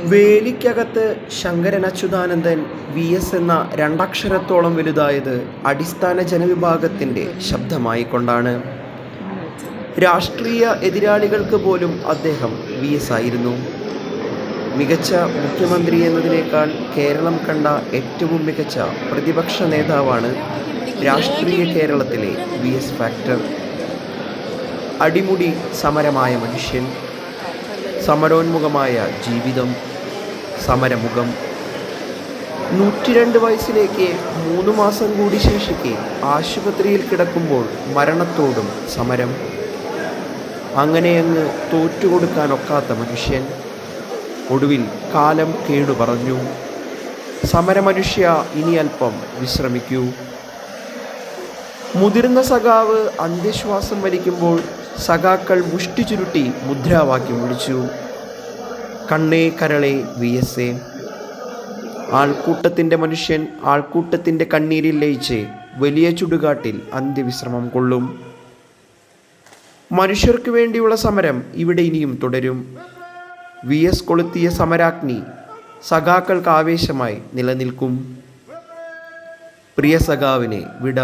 വേലിക്കകത്ത് Sankaran Achuthanandan V S എന്ന രണ്ടക്ഷരത്തോളം വലുതായത് അടിസ്ഥാന ജനവിഭാഗത്തിൻ്റെ ശബ്ദമായിക്കൊണ്ടാണ്. രാഷ്ട്രീയ എതിരാളികൾക്ക് പോലും അദ്ദേഹം വി എസ് ആയിരുന്നു. മികച്ച മുഖ്യമന്ത്രി എന്നതിനേക്കാൾ കേരളം കണ്ട ഏറ്റവും മികച്ച പ്രതിപക്ഷ നേതാവാണ് രാഷ്ട്രീയ കേരളത്തിലെ വി എസ് ഫാക്ടർ. അടിമുടി സമരമായ മനുഷ്യൻ, സമരോന്മുഖമായ ജീവിതം, സമരമുഖം. 102 വയസ്സിലേക്ക് 3 മാസം കൂടി ശേഷിക്കെ ആശുപത്രിയിൽ കിടക്കുമ്പോൾ മരണത്തോടും സമരം. അങ്ങനെയങ്ങ് തോറ്റുകൊടുക്കാനൊക്കാത്ത മനുഷ്യൻ. ഒടുവിൽ കാലം കേടു പറഞ്ഞു. സമരമനുഷ്യ, ഇനി അല്പം വിശ്രമിക്കൂ. മുതിർന്ന സഖാവ് അന്ത്യശ്വാസം വലിക്കുമ്പോൾ സഖാക്കൾ മുഷ്ടി ചുരുട്ടി മുദ്രാവാക്യം വിളിച്ചു: കണ്ണേ കരളെ വി എസ് എ. ആൾക്കൂട്ടത്തിൻ്റെ മനുഷ്യൻ ആൾക്കൂട്ടത്തിൻ്റെ കണ്ണീരിൽ ലയിച്ച് വലിയ ചുടുകാട്ടിൽ അന്ത്യവിശ്രമം കൊള്ളും. മനുഷ്യർക്ക് വേണ്ടിയുള്ള സമരം ഇവിടെ ഇനിയും തുടരും. വി എസ് കൊളുത്തിയ സമരാഗ്നി സഖാക്കൾക്ക് ആവേശമായി നിലനിൽക്കും. പ്രിയ സഖാവിനെ വിട.